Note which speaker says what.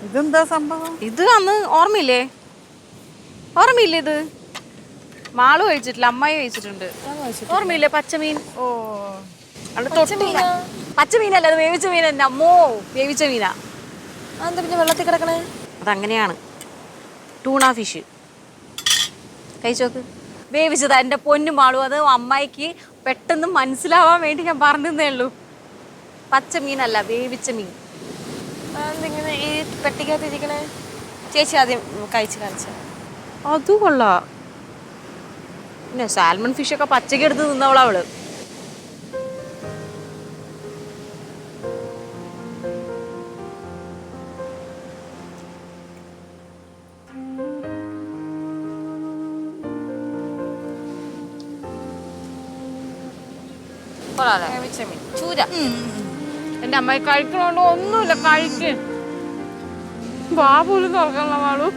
Speaker 1: ഇതെന്താ സംഭവം?
Speaker 2: ഇത് അന്ന് ഓർമ്മയില്ലേ? ഓർമ്മയില്ലേ ഇത്? മാളു കഴിച്ചിട്ടില്ല, അമ്മായി കഴിച്ചിട്ടുണ്ട്. ഓർമ്മയില്ലേ പച്ചമീൻ?
Speaker 1: ഓ,
Speaker 2: പച്ചമീനല്ല, അത് വേവിച്ച മീൻ തന്നെ. അമ്മോ, വേവിച്ച മീനാ.
Speaker 3: അതെന്താ പിന്നെ വെള്ളത്തിൽ കിടക്കണേ?
Speaker 2: അതങ്ങനെയാണ്. Tuna fish കഴിച്ചോക്ക്. വേവിച്ചതാ എൻ്റെ പൊന്നു മാളു. അത് അമ്മായിക്ക് പെട്ടെന്ന് മനസ്സിലാവാൻ വേണ്ടി ഞാൻ പറഞ്ഞതേ ഉള്ളൂ. പച്ചമീനല്ല, വേവിച്ച മീൻ.
Speaker 3: അതെന്തിങ്ങനെ ഈ പെട്ടിക്കകത്ത് ഇരിക്കണേ? ചേച്ചി ആദ്യം കഴിച്ച് കാണിച്ച.
Speaker 2: അത് കൊള്ളാ. പിന്നെ സാൽമൺ ഫിഷൊക്കെ പച്ചക്ക് എടുത്ത് തിന്നവളാ അവള്. ചൂര എന്റെ അമ്മായി കഴിക്കണോണ്ട് ഒന്നുമില്ല. കഴിക്ക്. വാ പോലും തുറക്കണ മാളു.